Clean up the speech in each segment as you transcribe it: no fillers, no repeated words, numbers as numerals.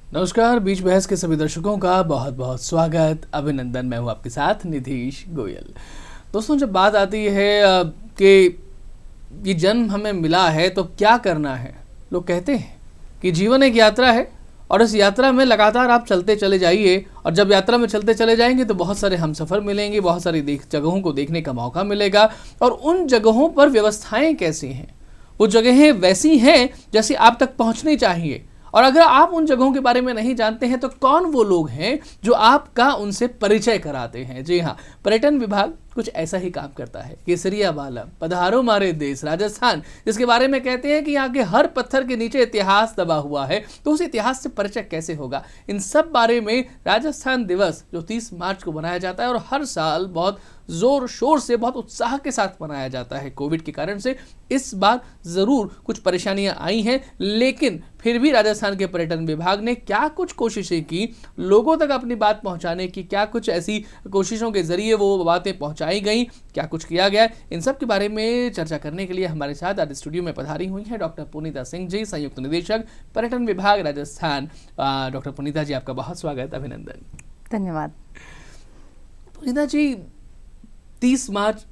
नमस्कार, बीच बहस के सभी दर्शकों का बहुत बहुत स्वागत, अभिनंदन। मैं हूं आपके साथ निधीश गोयल। दोस्तों, जब बात आती है कि ये जन्म हमें मिला है तो क्या करना है, लोग कहते हैं कि जीवन एक यात्रा है और इस यात्रा में लगातार आप चलते चले जाइए। और जब यात्रा में चलते चले जाएंगे तो बहुत सारे हमसफ़र मिलेंगे, बहुत सारी जगहों को देखने का मौका मिलेगा। और उन जगहों पर व्यवस्थाएं कैसी हैं, वो जगहें वैसी हैं जैसे आप तक पहुंचनी चाहिए। और अगर आप उन जगहों के बारे में नहीं जानते हैं तो कौन वो लोग हैं जो आपका उनसे परिचय कराते हैं। जी हाँ, पर्यटन विभाग कुछ ऐसा ही काम करता है। केसरिया वाला पधारो मारे देश राजस्थान, जिसके बारे में कहते हैं कि यहाँ के हर पत्थर के नीचे इतिहास दबा हुआ है, तो उस इतिहास से परिचय कैसे होगा, इन सब बारे में राजस्थान दिवस जो 30 मार्च को मनाया जाता है और हर साल बहुत जोर शोर से, बहुत उत्साह के साथ मनाया जाता है। कोविड के कारण से इस बार जरूर कुछ परेशानियां आई हैं, लेकिन फिर भी राजस्थान के पर्यटन विभाग ने क्या कुछ कोशिशें की, लोगों तक अपनी बात पहुंचाने की, क्या कुछ ऐसी कोशिशों के जरिए वो बातें पहुंचाई गई, क्या कुछ किया गया, इन सब के बारे में चर्चा करने के लिए हमारे साथ आज स्टूडियो में पधारी हुई हैं डॉक्टर पुनीता सिंह जी, संयुक्त निदेशक पर्यटन विभाग राजस्थान। डॉक्टर पुनीता जी, आपका बहुत स्वागत, अभिनंदन। धन्यवाद। पुनीता जी, 30 मार्च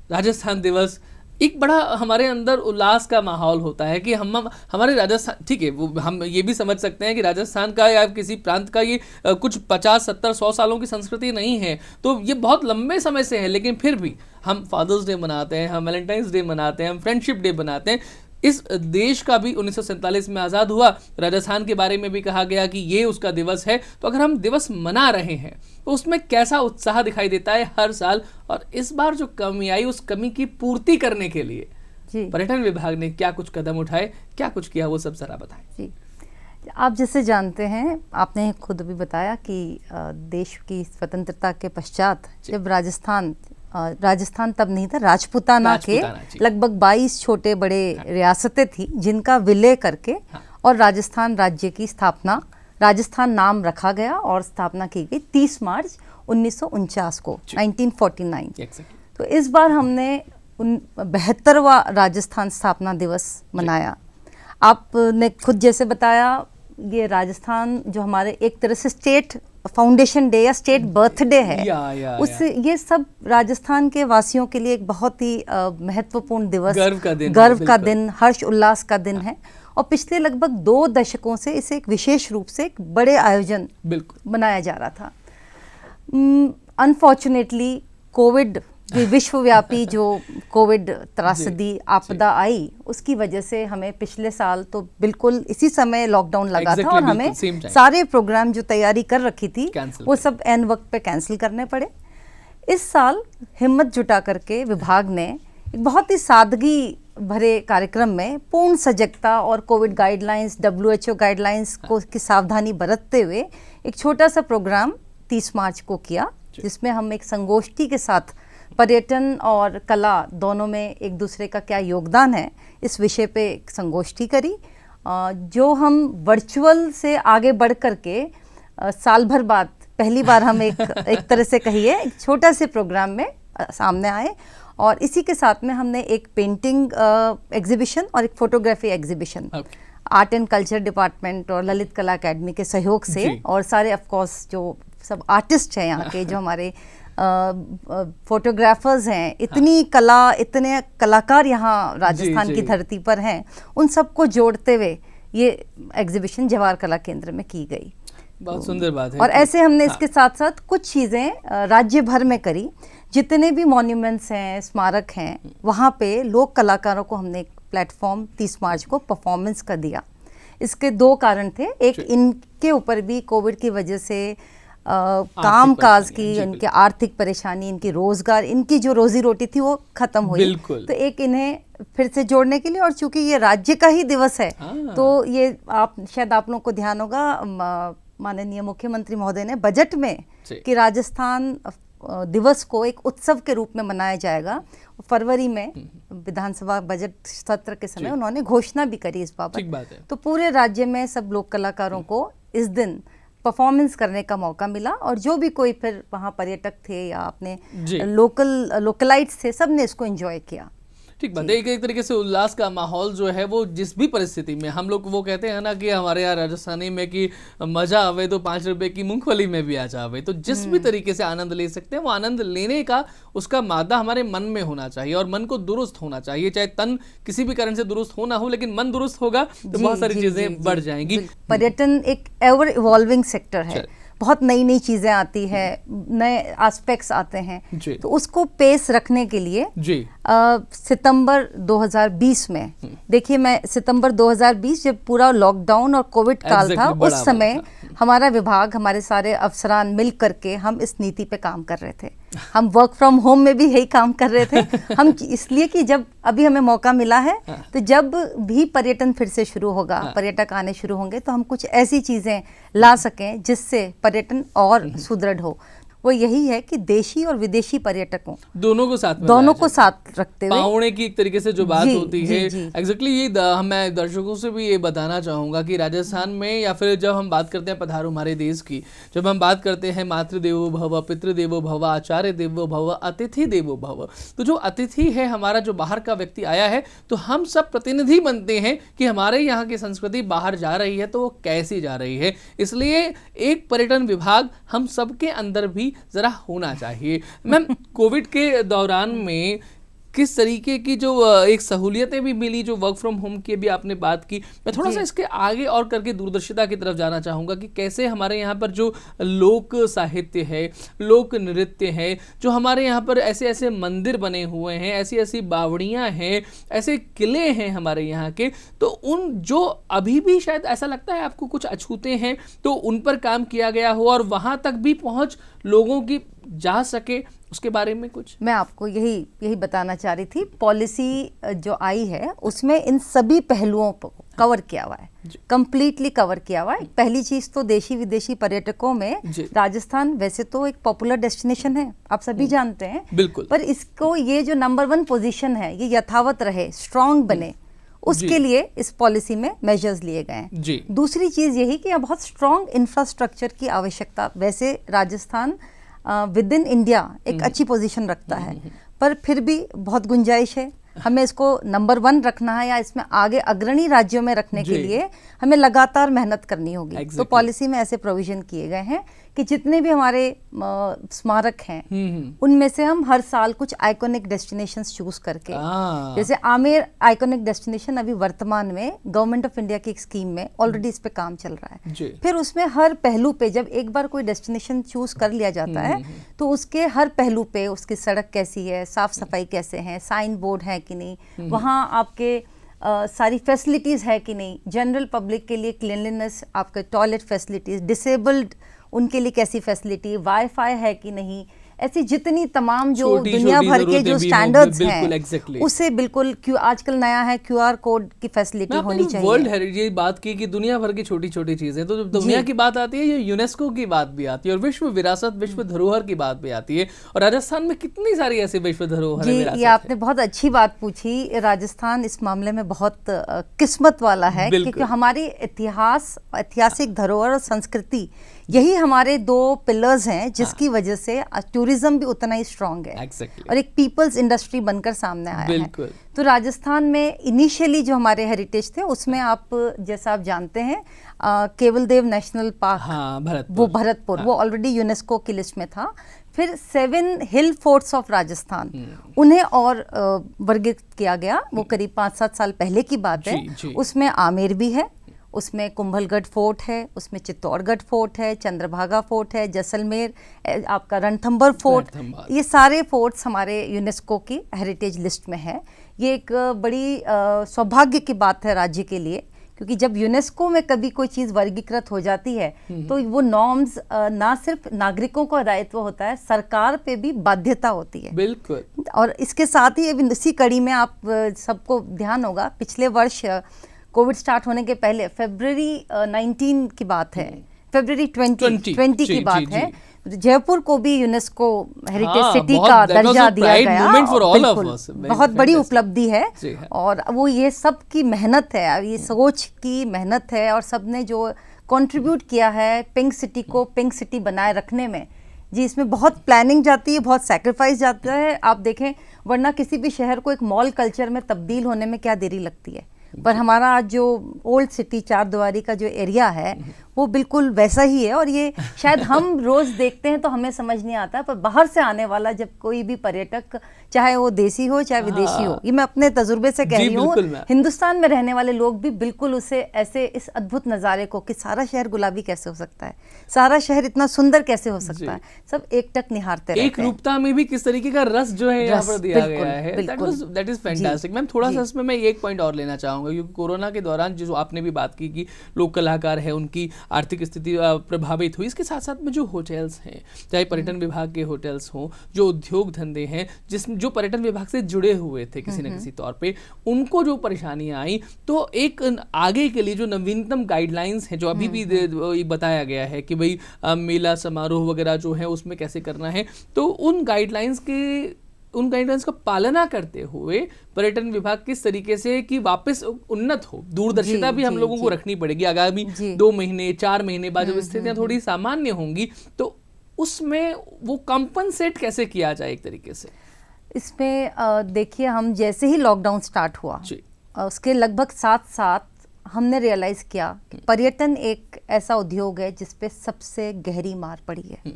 राजस्थान दिवस, एक बड़ा हमारे अंदर उल्लास का माहौल होता है कि हम हमारे राजस्थान, ठीक है, वो हम ये भी समझ सकते हैं कि राजस्थान का या किसी प्रांत का ये कुछ 50, 70, 100 सालों की संस्कृति नहीं है, तो ये बहुत लंबे समय से है। लेकिन फिर भी हम फादर्स डे मनाते हैं, हम वैलेंटाइंस डे मनाते हैं, हम फ्रेंडशिप डे मनाते हैं। इस देश का भी 1947 में आज़ाद हुआ, राजस्थान के बारे में भी कहा गया कि ये उसका दिवस है। तो अगर हम दिवस मना रहे हैं तो उसमें कैसा उत्साह दिखाई देता है हर साल, और इस बार जो कमी आई उस कमी की पूर्ति करने के लिए पर्यटन विभाग ने क्या कुछ कदम उठाए, क्या कुछ किया, वो सब जरा बताएं। जी, आप जैसे जानते हैं, आपने खुद भी बताया कि देश की स्वतंत्रता के पश्चात जब राजस्थान तब नहीं था, राजपूताना के लगभग 22 छोटे बड़े रियासतें थी जिनका विलय करके और राजस्थान राज्य की स्थापना, राजस्थान नाम रखा गया और स्थापना की गई 30 मार्च 1949 को, 1949। तो इस बार हमने 72वां राजस्थान स्थापना दिवस मनाया। आपने खुद जैसे बताया, ये राजस्थान जो हमारे एक तरह से स्टेट फाउंडेशन डे या स्टेट बर्थडे है, उस ये सब राजस्थान के वासियों के लिए एक बहुत ही महत्वपूर्ण दिवस, गर्व का दिन, हर्ष उल्लास का दिन है। और पिछले लगभग 2 दशकों से इसे एक विशेष रूप से एक बड़े आयोजन मनाया जा रहा था। अनफॉर्चुनेटली कोविड, विश्वव्यापी जो कोविड त्रासदी आपदा आई, उसकी वजह से हमें पिछले साल तो बिल्कुल इसी समय लॉकडाउन लगा था और हमें सारे प्रोग्राम जो तैयारी कर रखी थी वो सब एन वक्त पे कैंसिल करने पड़े। इस साल हिम्मत जुटा करके विभाग ने एक बहुत ही सादगी भरे कार्यक्रम में पूर्ण सजगता और कोविड गाइडलाइंस, WHO गाइडलाइंस को की सावधानी बरतते हुए एक छोटा सा प्रोग्राम 30 मार्च को किया, जिसमें हम एक संगोष्ठी के साथ पर्यटन और कला दोनों में एक दूसरे का क्या योगदान है, इस विषय पे एक संगोष्ठी करी, जो हम वर्चुअल से आगे बढ़ करके साल भर बाद पहली बार हम एक तरह से कहिए एक छोटा से प्रोग्राम में सामने आए। और इसी के साथ में हमने एक पेंटिंग एग्जीबिशन और एक photography exhibition art and culture department और ललित कला अकेडमी के सहयोग से, और सारे ऑफ कोर्स जो सब आर्टिस्ट हैं यहाँ के, जो हमारे फोटोग्राफर्स हैं, इतनी कला, इतने कलाकार यहाँ राजस्थान की धरती पर हैं, उन सबको जोड़ते हुए ये एग्जीबिशन जवाहर कला केंद्र में की गई। बहुत सुंदर बात है। और ऐसे हमने इसके साथ साथ कुछ चीज़ें राज्य भर में करी। जितने भी मॉन्यूमेंट्स हैं, स्मारक हैं, वहाँ पे लोक कलाकारों को हमने एक प्लेटफॉर्म 30 मार्च को परफॉर्मेंस का दिया। इसके 2 कारण थे, एक इनके ऊपर भी कोविड की वजह से काम काज की, इनके आर्थिक परेशानी, इनकी रोजगार, इनकी जो रोजी रोटी थी वो खत्म हुई, तो एक इन्हें फिर से जोड़ने के लिए, और चूंकि ये राज्य का ही दिवस है तो ये शायद आप लोगों को ध्यान होगा, माननीय मुख्यमंत्री महोदय ने बजट में कि राजस्थान दिवस को एक उत्सव के रूप में मनाया जाएगा, फरवरी में विधानसभा बजट सत्र के समय उन्होंने घोषणा भी करी इस बाबत। तो पूरे राज्य में सब लोक कलाकारों को इस दिन परफॉर्मेंस करने का मौका मिला, और जो भी कोई फिर वहाँ पर्यटक थे या अपने लोकलाइट्स थे, सब ने इसको एंजॉय किया। ठीक बात है। एक तरीके से उल्लास का माहौल जो है वो जिस भी परिस्थिति में, हम लोग वो कहते हैं ना कि हमारे यहाँ राजस्थानी में कि मजा आवे तो 5 रुपए की मूंगफली में भी आ जावे, तो जिस भी तरीके से आनंद ले सकते हैं वो आनंद लेने का उसका मादा हमारे मन में होना चाहिए और मन को दुरुस्त होना चाहिए। चाहे तन किसी भी कारण से दुरुस्त हो ना हो, लेकिन मन दुरुस्त होगा तो बहुत सारी चीजें बढ़ जाएंगी। पर्यटन एक एवर इवॉल्विंग सेक्टर है, बहुत नई नई चीजें आती है, नए एस्पेक्ट्स आते हैं, तो उसको पेस रखने के लिए सितंबर 2020 में, देखिए मैं सितंबर 2020 जब पूरा लॉकडाउन और कोविड काल था, उस समय हमारा विभाग, हमारे सारे अफसरान मिल करके हम इस नीति पे काम कर रहे थे। हम वर्क फ्रॉम होम में भी यही काम कर रहे थे हम, इसलिए कि जब अभी हमें मौका मिला है तो जब भी पर्यटन फिर से शुरू होगा, पर्यटक आने शुरू होंगे, तो हम कुछ ऐसी चीजें ला सकें जिससे पर्यटन और सुदृढ़ हो। वो यही है कि देशी और विदेशी पर्यटकों दोनों को साथ में, दोनों को साथ रखते हुए पावने की एक तरीके से जो बात होती है, एग्जैक्टली ये मैं दर्शकों से भी ये बताना चाहूंगा कि राजस्थान में, या फिर जब हम बात करते हैं पधारो हमारे देश की, जब हम बात करते हैं मातृदेवो भव, पितृदेवो भव, आचार्य देवो भव, अतिथि देवो भव, तो जो अतिथि है हमारा, जो बाहर का व्यक्ति आया है, तो हम सब प्रतिनिधि बनते हैं कि हमारे यहाँ की संस्कृति बाहर जा रही है तो वो कैसी जा रही है। इसलिए एक पर्यटन विभाग हम सबके अंदर भी जरा होना चाहिए। मैम, कोविड के दौरान में किस तरीके की जो एक सहूलियतें भी मिली, जो वर्क फ्रॉम होम की भी आपने बात की, मैं थोड़ा सा इसके आगे और करके दूरदर्शिता की तरफ जाना चाहूँगा कि कैसे हमारे यहाँ पर जो लोक साहित्य है, लोक नृत्य है, जो हमारे यहाँ पर ऐसे ऐसे मंदिर बने हुए हैं, ऐसी ऐसी बावड़ियाँ हैं, ऐसे किले हैं हमारे यहाँ के, तो उन जो अभी भी शायद ऐसा लगता है आपको कुछ अछूते हैं, तो उन पर काम किया गया हो और वहाँ तक भी पहुँच लोगों की जा सके, उसके बारे में कुछ। मैं आपको यही बताना चाह रही थी। पॉलिसी जो आई है उसमें इन सभी पहलुओं को कवर किया हुआ है, कंप्लीटली कवर किया हुआ है। पहली चीज तो देशी विदेशी पर्यटकों में राजस्थान वैसे तो एक पॉपुलर डेस्टिनेशन है, आप सभी जानते हैं, बिल्कुल, पर इसको ये जो नंबर 1 पोजीशन है ये यथावत रहे, स्ट्रांग बने, उसके लिए इस पॉलिसी में मेजर्स लिए गए हैं। दूसरी चीज यही कि यहाँ बहुत स्ट्रांग इंफ्रास्ट्रक्चर की आवश्यकता, वैसे राजस्थान विद इन इंडिया एक अच्छी पोजीशन रखता है, पर फिर भी बहुत गुंजाइश है। हमें इसको नंबर 1 रखना है या इसमें आगे अग्रणी राज्यों में रखने के लिए हमें लगातार मेहनत करनी होगी। तो पॉलिसी में ऐसे प्रोविजन किए गए हैं कि जितने भी हमारे स्मारक हैं उनमें से हम हर साल कुछ आइकॉनिक डेस्टिनेशंस चूज करके, जैसे आमेर आइकॉनिक डेस्टिनेशन अभी वर्तमान में गवर्नमेंट ऑफ इंडिया की एक स्कीम में ऑलरेडी इस पे काम चल रहा है। फिर उसमें हर पहलू पे जब एक बार कोई डेस्टिनेशन चूज कर लिया जाता है तो उसके हर पहलू पे उसकी सड़क कैसी है, साफ सफाई कैसे है, साइन बोर्ड है कि नहीं, वहाँ आपके सारी फैसिलिटीज है कि नहीं, जनरल पब्लिक के लिए क्लीनलीनेस, आपके टॉयलेट फैसिलिटीज, डिसेबल्ड उनके लिए कैसी फैसिलिटी, वाईफाई है कि नहीं, ऐसी जितनी तमाम जो दुनिया भर के जो स्टैंडर्ड्स हैं उससे बिल्कुल आजकल नया है QR कोड की फैसिलिटी होनी चाहिए। वर्ल्ड हेरिटेज बात की कि दुनिया भर की छोटी छोटी चीजें, तो जब दुनिया की बात आती है ये यूनेस्को की बात भी आती है और विश्व विरासत, विश्व धरोहर की बात भी आती है, और राजस्थान में कितनी सारी ऐसी विश्व धरोहर है। ये आपने बहुत अच्छी बात पूछी। राजस्थान इस मामले में बहुत किस्मत वाला है क्योंकि हमारी इतिहास, ऐतिहासिक धरोहर और संस्कृति, यही हमारे 2 पिलर्स हैं जिसकी वजह से टूरिज्म भी उतना ही स्ट्रांग है और एक पीपल्स इंडस्ट्री बनकर सामने आया है। तो राजस्थान में इनिशियली जो हमारे हेरिटेज थे उसमें आप जैसा आप जानते हैं केवलदेव नेशनल पार्क, वो भरतपुर, वो ऑलरेडी यूनेस्को की लिस्ट में था। फिर 7 हिल फोर्ट्स ऑफ राजस्थान, उन्हें और वर्गीकृत किया गया, वो करीब 5-7 साल पहले की बात है। उसमें आमेर भी है, उसमें कुंभलगढ़ फोर्ट है, उसमें चित्तौड़गढ़ फोर्ट है, चंद्रभागा फोर्ट है, जैसलमेर, आपका रणथंभौर फोर्ट, ये सारे फोर्ट्स हमारे यूनेस्को की हेरिटेज लिस्ट में है। ये एक बड़ी सौभाग्य की बात है राज्य के लिए, क्योंकि जब यूनेस्को में कभी कोई चीज़ वर्गीकृत हो जाती है तो वो नॉर्म्स ना सिर्फ नागरिकों का दायित्व होता है, सरकार पे भी बाध्यता होती है। बिल्कुल। और इसके साथ ही इसी कड़ी में आप सबको ध्यान होगा, पिछले वर्ष कोविड स्टार्ट होने के पहले फरवरी 19 की बात है, फरवरी 2020 की बात है, जयपुर को भी यूनेस्को हेरिटेज सिटी का दर्जा दिया गया। बहुत बड़ी उपलब्धि है और वो ये सब की मेहनत है, ये सोच की मेहनत है और सबने जो कंट्रीब्यूट किया है पिंक सिटी को पिंक सिटी बनाए रखने में। जी, इसमें बहुत प्लानिंग जाती है, बहुत सैक्रिफाइस जाता है। आप देखें वरना किसी भी शहर को एक मॉल कल्चर में तब्दील होने में क्या देरी लगती है, पर हमारा आज जो ओल्ड सिटी चारद्वारी का जो एरिया है वो बिल्कुल वैसा ही है। और ये शायद हम रोज देखते हैं तो हमें समझ नहीं आता, पर बाहर से आने वाला जब कोई भी पर्यटक, चाहे वो देसी हो चाहे विदेशी हो, ये मैं अपने तजुर्बे से कह रही हूँ, हिंदुस्तान में रहने वाले लोग भी बिल्कुल उसे ऐसे इस अद्भुत नज़ारे को कि सारा शहर गुलाबी कैसे हो सकता है, सारा शहर इतना सुंदर कैसे हो सकता है, सब एकटक निहारते रहते हैं। एक रूपता में भी किस तरीके का रस जो है यहाँ पर दिया गया है, दैट इज फैंटास्टिक। मैम थोड़ा सा इसमें मैं एक पॉइंट और लेना चाहूंगा, क्योंकि कोरोना के दौरान जो आपने भी बात की कि लोक कलाकार है उनकी आर्थिक स्थिति प्रभावित हुई, इसके साथ साथ में जो होटल्स हैं, चाहे पर्यटन विभाग के होटल्स हों, जो उद्योग धंधे हैं जो पर्यटन विभाग से जुड़े हुए थे किसी न किसी तौर पे, उनको जो परेशानियां आई, तो एक आगे के लिए जो नवीनतम गाइडलाइंस हैं जो अभी भी बताया गया है कि भाई मेला समारोह वगैरह जो है उसमें कैसे करना है, तो उन गाइडलाइंस का पालना करते हुए पर्यटन विभाग किस तरीके से कि वापस उन्नत हो, दूरदर्शिता भी हम लोगों को रखनी पड़ेगी। आगामी 2 महीने 4 महीने बाद जब स्थितियां थोड़ी सामान्य होंगी तो उसमें वो कंपनसेट कैसे किया जाए एक तरीके से। इसमें देखिए, हम जैसे ही लॉकडाउन स्टार्ट हुआ उसके लगभग साथ हमने रियलाइज किया कि पर्यटन एक ऐसा उद्योग है जिसपे सबसे गहरी मार पड़ी है,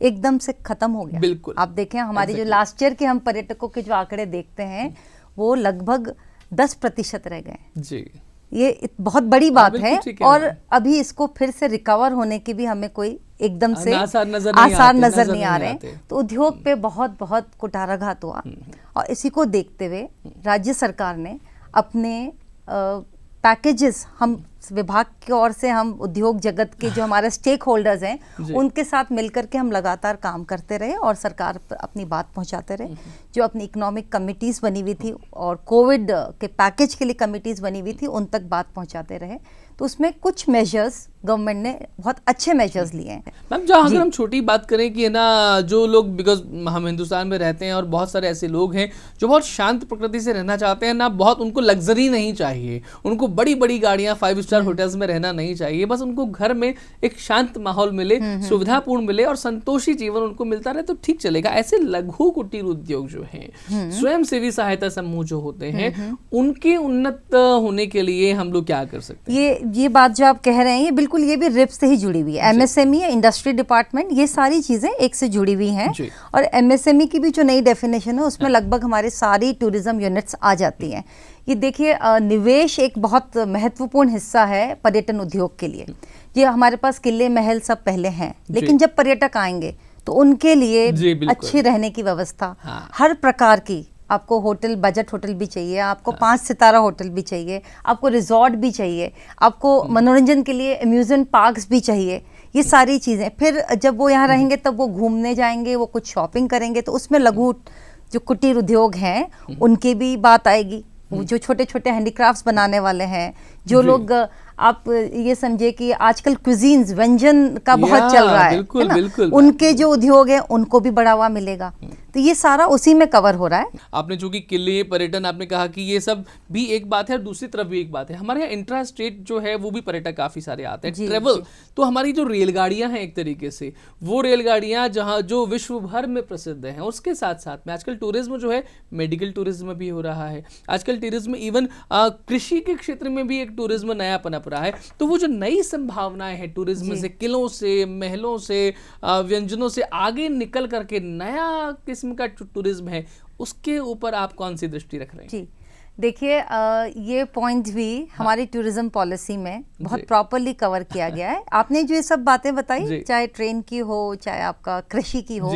एकदम से खत्म हो गया। बिल्कुल। आप देखें हमारी जो लास्ट ईयर के हम पर्यटकों के जो आंकड़े देखते हैं वो लगभग 10% रह गए जी। ये बहुत बड़ी बात है और अभी इसको फिर से रिकवर होने की भी हमें कोई एकदम से आसार नजर नहीं आ रहे। तो उद्योग पे बहुत बहुत कुठाराघात हुआ और इसी को देखते हुए राज्य सरकार ने अपने पैकेजेस, हम विभाग की ओर से हम उद्योग जगत के जो हमारे स्टेक होल्डर्स हैं उनके साथ मिलकर के हम लगातार काम करते रहे और सरकार पर अपनी बात पहुंचाते रहे। जो अपनी इकोनॉमिक कमिटीज़ बनी हुई थी और कोविड के पैकेज के लिए कमिटीज़ बनी हुई थी उन तक बात पहुंचाते रहे। तो उसमें कुछ मेजर्स गवर्नमेंट ने बहुत अच्छे मेजर्स लिए हैं। मैम जहाँ अगर हम छोटी बात करें कि है ना, जो लोग, बिकॉज हम हिंदुस्तान में रहते हैं और बहुत सारे ऐसे लोग हैं जो बहुत शांत प्रकृति से रहना चाहते हैं ना, बहुत उनको लग्जरी नहीं चाहिए, उनको बड़ी बड़ी गाड़ियाँ 5 स्टार होटल्स में रहना नहीं चाहिए, बस उनको घर में एक शांत माहौल मिले, सुविधापूर्ण मिले और संतोषी जीवन उनको मिलता रहे तो ठीक चलेगा। ऐसे लघु कुटीर उद्योग जो हैं, स्वयं सेवी सहायता समूह जो होते हैं, उनके उन्नत होने के लिए हम लोग क्या कर सकते हैं? ये बात जो आप कह रहे हैं ये बिल्कुल, ये भी रिप से ही जुड़ी हुई है। एमएसएमई, इंडस्ट्री डिपार्टमेंट, ये सारी चीजें एक से जुड़ी हुई हैं। और एमएसएमई की भी जो नई डेफिनेशन है उसमें लगभग हमारे सारी टूरिज्म यूनिट्स आ जाती हैं। ये देखिए, निवेश एक बहुत महत्वपूर्ण हिस्सा है पर्यटन उद्योग के लिए। ये हमारे पास किले महल सब पहले हैं, लेकिन जब पर्यटक आएंगे तो उनके लिए अच्छी रहने की व्यवस्था, हर प्रकार की, आपको होटल, बजट होटल भी चाहिए, आपको 5 सितारा होटल भी चाहिए, आपको रिजॉर्ट भी चाहिए, आपको मनोरंजन के लिए अम्यूजमेंट पार्क्स भी चाहिए, ये सारी चीज़ें। फिर जब वो यहाँ रहेंगे तब वो घूमने जाएंगे, वो कुछ शॉपिंग करेंगे, तो उसमें लघु जो कुटीर उद्योग हैं उनकी भी बात आएगी। जो छोटे छोटे हैंडीक्राफ्ट्स बनाने वाले हैं, जो लोग, आप ये समझे कि आजकल क्विजीन्स, व्यंजन का बहुत चल रहा है, बिल्कुल, ना? बिल्कुल, उनके जो उद्योग हैं उनको भी बढ़ावा मिलेगा। तो ये सारा उसी में कवर हो रहा है। आपने जो कि किले, पर्यटन आपने कहा कि ये सब भी एक बात है और दूसरी तरफ भी एक बात है। हमारे यहाँ इंट्रा स्टेट जो है वो भी पर्यटक काफी सारे आते हैं, ट्रेवल। तो हमारी जो रेलगाड़ियां हैं एक तरीके से, वो रेलगाड़ियां जहाँ जो विश्व भर में प्रसिद्ध हैं, उसके साथ साथ में आजकल टूरिज्म जो है, मेडिकल टूरिज्म भी हो रहा है आजकल, टूरिज्म इवन कृषि के क्षेत्र में भी एक टूरिज्म नया पनप रहा है। तो वो जो नई संभावनाएं हैं टूरिज्म से, किलों से, महलों से, व्यंजनों से आगे निकल करके नया किस्म का टूरिज्म है, उसके ऊपर आप कौन सी दृष्टि रख रहे हैं? जी देखिए, ये पॉइंट भी हमारी टूरिज्म पॉलिसी में बहुत प्रॉपरली कवर किया गया है। आपने जो ये सब बातें बताई, चाहे ट्रेन की हो, चाहे आपका कृषि की हो,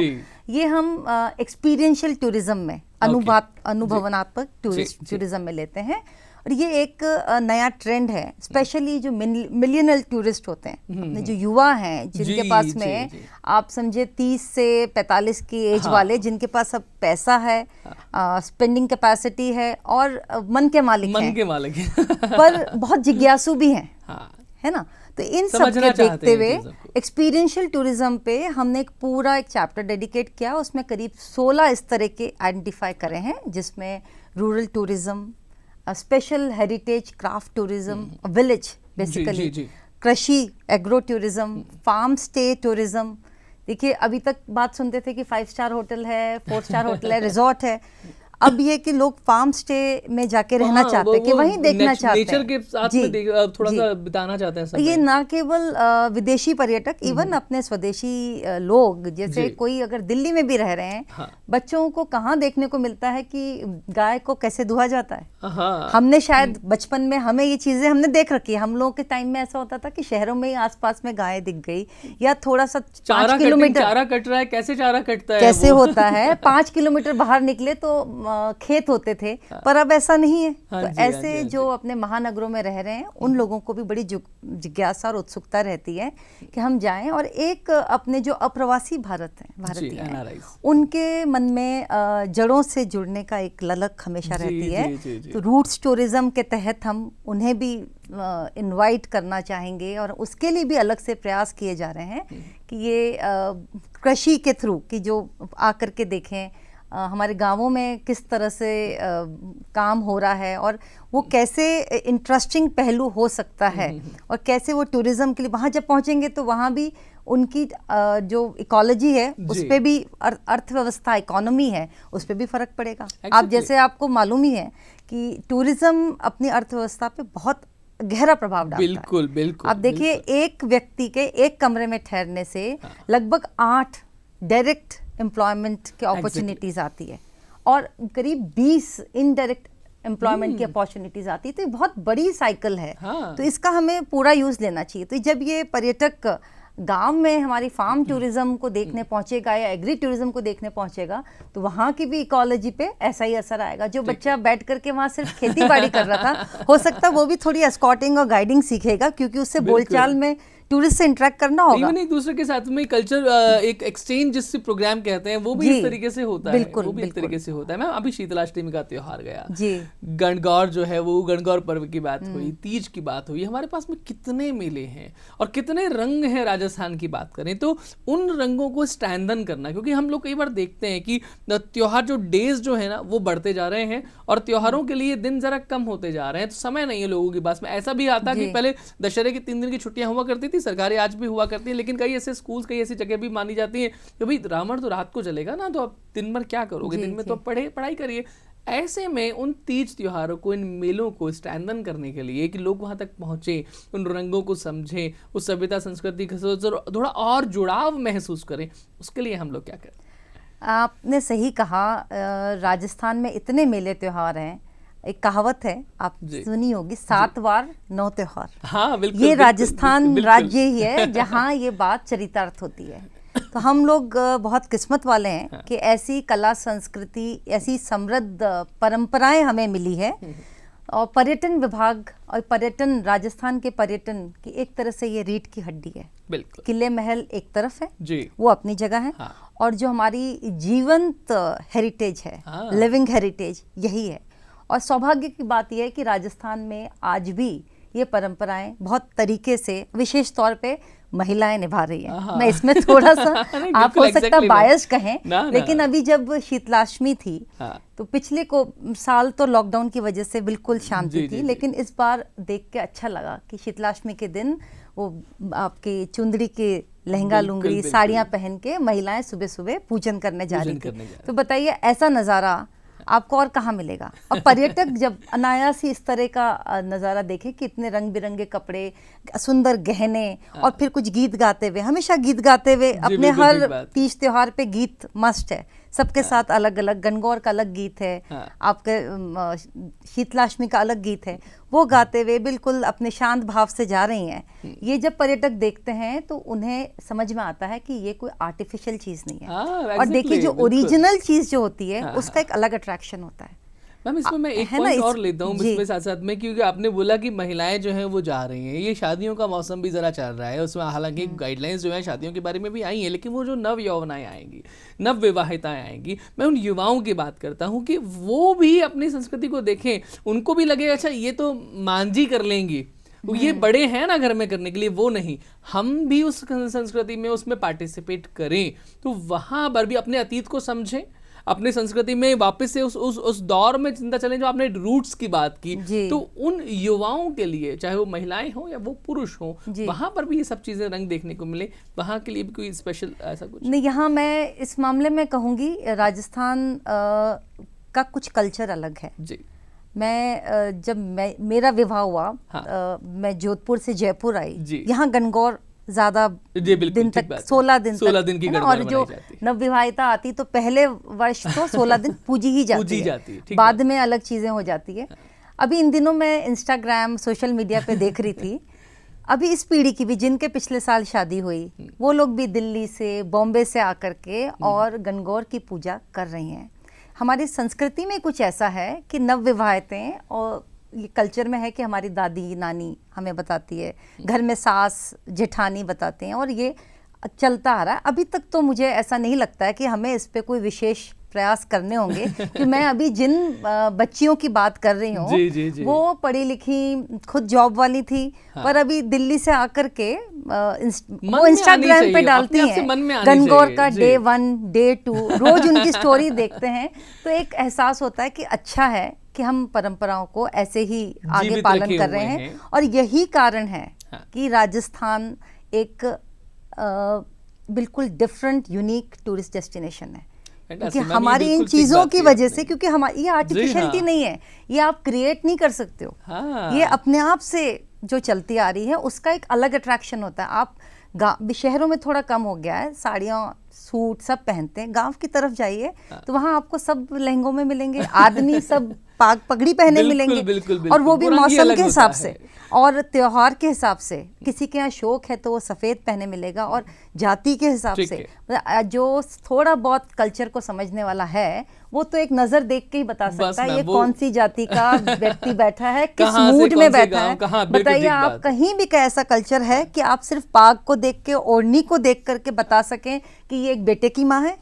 ये हम एक्सपीरियंशियल टूरिज्म में, अनुभवनात्मक टूरिज्म में लेते हैं। और ये एक नया ट्रेंड है, स्पेशली जो मिलियनल टूरिस्ट होते हैं, अपने जो युवा हैं, जिनके पास में आप समझे 30 से 45 की एज वाले, जिनके पास अब पैसा है, स्पेंडिंग कैपेसिटी है और मन के मालिक हैं, पर बहुत जिज्ञासु भी हैं, है ना? तो इन सब के देखते हुए एक्सपीरियंशियल टूरिज्म पे हमने एक पूरा एक चैप्टर डेडिकेट किया। उसमें करीब 16 इस तरह के आइडेंटिफाई करे हैं, जिसमें rural tourism, special heritage craft tourism, village basically, कृषि, agro tourism, farm stay tourism. देखिए, अभी तक बात सुनते थे कि 5 स्टार होटल है, 4 स्टार होटल है, रिजॉर्ट है। अब ये कि लोग फार्म स्टे में जाके रहना चाहते हैं, कि वहीं देखना चाहते हैं, नेचर के साथ में थोड़ा सा बिताना चाहते हैं समय। ये ना केवल विदेशी पर्यटक, इवन अपने स्वदेशी लोग, जैसे कोई अगर दिल्ली में भी रह रहे हैं, हाँ। बच्चों को कहाँ देखने को मिलता है कि गाय को कैसे धुआ जाता है। हाँ। हमने शायद बचपन में हमें ये चीजें हमने देख रखी है। हम लोगों के टाइम में ऐसा होता था कि शहरों में ही आसपास में गाय दिख गई, या थोड़ा सा 5 किलोमीटर चारा कट रहा है, कैसे चारा कटता है, कैसे होता है, 5 किलोमीटर बाहर निकले तो खेत होते थे। पर अब ऐसा नहीं है। तो ऐसे जो अपने महानगरों में रह रहे हैं, उन लोगों को भी बड़ी जिज्ञासा और उत्सुकता रहती है कि हम जाएं, और एक अपने जो अप्रवासी भारतीय हैं, उनके मन में जड़ों से जुड़ने का एक ललक हमेशा रहती है। तो रूट्स टूरिज्म के तहत हम उन्हें भी इनवाइट करना चाहेंगे, और उसके लिए भी अलग से प्रयास किए जा रहे हैं कि ये कृषि के थ्रू कि जो आकर के देखें हमारे गांवों में किस तरह से काम हो रहा है, और वो कैसे इंटरेस्टिंग पहलू हो सकता है, और कैसे वो टूरिज्म के लिए वहाँ जब पहुँचेंगे तो वहाँ भी उनकी जो इकोलॉजी है उस पर भी, अर्थव्यवस्था इकोनॉमी है उस पर भी फर्क पड़ेगा। आप जैसे आपको मालूम ही है कि टूरिज्म अपनी अर्थव्यवस्था पे बहुत गहरा प्रभाव डालता है। बिल्कुल बिल्कुल। आप देखिए, एक व्यक्ति के एक कमरे में ठहरने से लगभग 8 डायरेक्ट एम्प्लॉयमेंट की अपॉर्चुनिटीज आती है, और करीब 20 इनडायरेक्ट एम्प्लॉयमेंट की अपॉर्चुनिटीज आती है। तो ये बहुत बड़ी साइकिल है। तो इसका हमें पूरा यूज लेना चाहिए। तो जब ये पर्यटक गांव में हमारी फार्म टूरिज्म को देखने पहुंचेगा या एग्री टूरिज्म को देखने पहुंचेगा, तो वहां की भी इकोलॉजी पे ऐसा ही असर आएगा। जो बच्चा बैठ करके वहां सिर्फ खेती बाड़ी कर रहा था, हो सकता है वो भी थोड़ी एस्कॉर्टिंग और गाइडिंग सीखेगा, क्योंकि उससे बोलचाल में टूरिस्ट से इंटरेक्ट करना होगा। इवन एक दूसरे के साथ में कल्चर एक एक्सचेंज जिससे प्रोग्राम कहते हैं, वो भी इस तरीके से होता है। वो भी इस तरीके से होता है। मैम, अभी शीतलाष्टमी का त्योहार गया जी, गणगौर जो है वो गणगौर पर्व की बात हुई, तीज की बात हुई। हमारे पास में कितने मेले हैं और कितने रंग हैं। राजस्थान की बात करें तो उन रंगों को स्ट्रेंथन करना, क्योंकि हम लोग कई बार देखते हैं कि त्योहार जो डेज जो है ना वो बढ़ते जा रहे हैं, और त्योहारों के लिए दिन जरा कम होते जा रहे हैं। तो समय नहीं है लोगों के पास में। ऐसा भी आता कि पहले दशहरे की 3 दिन की छुट्टियां हुआ करती थी, सरकारी आज भी हुआ करती है, लेकिन कई ऐसे स्कूल्स, कई ऐसी जगह भी मानी जाती है कि भाई रावण तो रात को चलेगा ना, तो आप दिन भर क्या करोगे, दिन में तो पढ़ाई करिए। ऐसे में उन तीज त्योहारों को, इन मेलों को स्ट्रेंथन करने के लिए कि लोग वहां तक पहुंचे, उन रंगों को समझें, उस सभ्यता संस्कृति के साथ थोड़ा और जुड़ाव महसूस करें, उसके लिए हम लोग क्या करें? आपने सही कहा। राजस्थान में इतने मेले त्योहार हैं। एक कहावत है, आप सुनी होगी, 7 वार 9 त्योहार। हाँ, बिल्कुल, ये राजस्थान राज्य ही है जहाँ ये बात चरितार्थ होती है। तो हम लोग बहुत किस्मत वाले हैं कि ऐसी कला संस्कृति, ऐसी समृद्ध परंपराएं हमें मिली है। और पर्यटन विभाग और पर्यटन, राजस्थान के पर्यटन की एक तरह से ये रीढ़ की हड्डी है। बिल्कुल। किले महल एक तरफ है जी, वो अपनी जगह है। और जो हमारी जीवंत हेरिटेज है, लिविंग हेरिटेज, यही है। और सौभाग्य की बात यह है कि राजस्थान में आज भी ये परंपराएं बहुत तरीके से, विशेष तौर पे महिलाएं निभा रही हैं। मैं इसमें थोड़ा सा आप हो सकता बायस कहें, लेकिन अभी जब शीतलाष्टमी थी तो पिछले साल तो लॉकडाउन की वजह से बिल्कुल शांति थी, लेकिन इस बार देख के अच्छा लगा कि शीतलाष्टमी के दिन वो आपकी चुंदड़ी के लहंगा लुंगड़ी साड़ियां पहन के महिलाएं सुबह सुबह पूजन करने जा रही थी। तो बताइए, ऐसा नज़ारा आपको और कहाँ मिलेगा? और पर्यटक जब अनायास ही इस तरह का नज़ारा देखे कि इतने रंग बिरंगे कपड़े, सुंदर गहने, और फिर कुछ गीत गाते हुए, हमेशा गीत गाते हुए, अपने हर तीज त्योहार पे गीत मस्ट है सबके साथ। अलग अलग, गणगौर का अलग गीत है, आपके शीतलाष्टमी का अलग गीत है, वो गाते हुए बिल्कुल अपने शांत भाव से जा रही हैं। ये जब पर्यटक देखते हैं तो उन्हें समझ में आता है कि ये कोई आर्टिफिशियल चीज नहीं है। और देखिए, जो ओरिजिनल चीज जो होती है उसका एक अलग अट्रैक्शन होता है। मैम, इसमें मैं एक पॉइंट और लेता हूँ इसमें साथ साथ में, क्योंकि आपने बोला कि महिलाएं जो हैं वो जा रही हैं, ये शादियों का मौसम भी जरा चल रहा है, उसमें हालांकि गाइडलाइंस जो है शादियों के बारे में भी आई हैं, लेकिन वो जो नव यौवनाएं आएंगी, नव विवाहिताएं आएंगी, मैं उन युवाओं की बात करता हूँ कि वो भी अपनी संस्कृति को देखें, उनको भी लगे अच्छा ये तो मांझी कर लेंगी, ये बड़े हैं ना घर में करने के लिए, वो नहीं, हम भी उस संस्कृति में उसमें पार्टिसिपेट करें। तो वहां पर भी अपने अतीत को समझें, अपनी संस्कृति में वापस से उस दौर में चिंता चलें जो आपने रूट्स की बात की। तो उन युवाओं के लिए, चाहे वो महिलाएं हो या वो पुरुष हो, वहां पर भी ये सब चीजें रंग देखने को मिले, वहां के लिए भी कोई स्पेशल ऐसा कुछ नहीं? यहाँ मैं इस मामले में कहूँगी, राजस्थान का कुछ कल्चर अलग है जी। जब मेरा विवाह हुआ, हाँ। मैं जोधपुर से जयपुर आई, जी। यहाँ गणगौर ज्यादा दिन तक 16 दिन की है ना, गणगौर और जो बनाई जाती है। नवविवाहिता आती तो पहले वर्ष तो 16 दिन पूजी ही जाती है, ठीक बाद बात। में अलग चीजें हो जाती है। अभी इन दिनों मैं इंस्टाग्राम सोशल मीडिया पे देख रही थी, अभी इस पीढ़ी की भी जिनके पिछले साल शादी हुई, वो लोग भी दिल्ली से बॉम्बे से आकर के और गणगौर की पूजा कर रही हैं। हमारी संस्कृति में कुछ ऐसा है कि नवविवाहितें, और ये कल्चर में है कि हमारी दादी नानी हमें बताती है, घर में सास जेठानी बताते हैं, और ये चलता आ रहा है। अभी तक तो मुझे ऐसा नहीं लगता है कि हमें इस पे कोई विशेष प्रयास करने होंगे कि मैं अभी जिन बच्चियों की बात कर रही हूँ वो पढ़ी लिखी, खुद जॉब वाली थी, हाँ। पर अभी दिल्ली से आकर के वो इंस्टाग्राम पे डालती हैं गणगौर का डे 1 डे 2, रोज उनकी स्टोरी देखते हैं, तो एक एहसास होता है कि अच्छा है कि हम परंपराओं को ऐसे ही आगे पालन कर रहे हैं। और यही कारण है कि राजस्थान एक बिल्कुल डिफरेंट यूनिक टूरिस्ट डेस्टिनेशन है, क्योंकि हमारी इन चीजों की वजह से, क्योंकि हमारी ये आर्टिफिशियलिटी नहीं है, ये आप क्रिएट नहीं कर सकते हो, ये अपने आप से जो चलती आ रही है उसका एक अलग अट्रैक्शन होता है। आप शहरों में थोड़ा कम हो गया है, साड़ियाँ सूट सब पहनते हैं, गांव की तरफ जाइए तो वहाँ आपको सब लहंगों में मिलेंगे, आदमी सब पगड़ी पहने मिलेंगे, बिल्कुल, और वो भी मौसम के हिसाब से और त्योहार के हिसाब से। किसी के यहाँ शौक है तो वो सफ़ेद पहने मिलेगा, और जाति के हिसाब से जो थोड़ा बहुत कल्चर को समझने वाला है वो तो एक नज़र देख के ही बता सकता है ये कौन सी जाति का व्यक्ति बैठा है, किस मूड में बैठा है। बताइए, आप कहीं भी का ऐसा कल्चर है कि आप सिर्फ पाग को देख के, ओढ़नी को देख करके बता सकें कि ये एक बेटे की माँ है?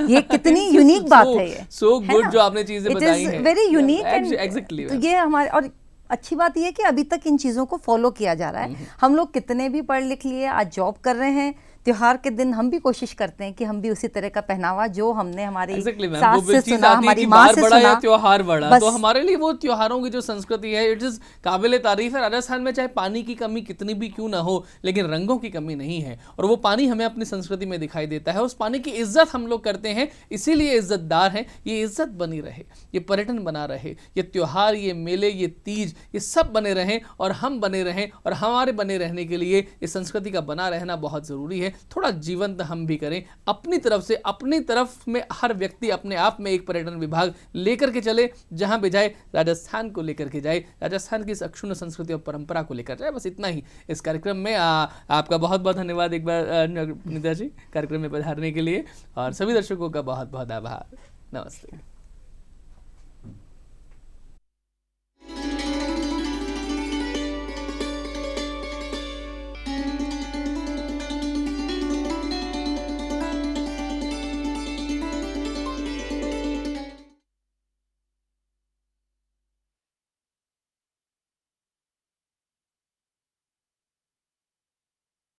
ये कितनी यूनिक बात है, ये सो गुड जो आपने चीजें बताई हैं, वेरी यूनिक। एग्जैक्टली, तो ये हमारे, और अच्छी बात ये है कि अभी तक इन चीज़ों को फॉलो किया जा रहा है। हम लोग कितने भी पढ़ लिख लिए, आज जॉब कर रहे हैं, त्योहार के दिन हम भी कोशिश करते हैं कि हम भी उसी तरह का पहनावा जो हमने हमारी सास से सुना, हमारी माँ से सुना, त्योहार बड़ा, तो हमारे लिए वो त्योहारों की जो संस्कृति है इट इज काबिले तारीफ है। राजस्थान में चाहे पानी की कमी कितनी भी क्यों ना हो, लेकिन रंगों की कमी नहीं है, और वो पानी हमें अपनी संस्कृति में दिखाई देता है। उस पानी की इज्जत हम लोग करते हैं, इसीलिए इज्जतदार हैं। ये इज्जत बनी रहे, ये पर्यटन बना रहे, ये त्योहार, ये मेले, ये तीज, ये सब बने रहें, और हम बने रहें, और हमारे बने रहने के लिए इस संस्कृति का बना रहना बहुत ज़रूरी है। थोड़ा जीवंत हम भी करें अपनी तरफ से, अपनी तरफ में हर व्यक्ति अपने आप में एक पर्यटन विभाग लेकर के चले, जहां भी जाए राजस्थान को लेकर के जाए, राजस्थान की इस अक्षुण्ण संस्कृति और परंपरा को लेकर जाए। बस इतना ही इस कार्यक्रम में। आपका बहुत बहुत धन्यवाद एक बार निधा जी कार्यक्रम में पधारने के लिए, और सभी दर्शकों का बहुत बहुत आभार। नमस्ते।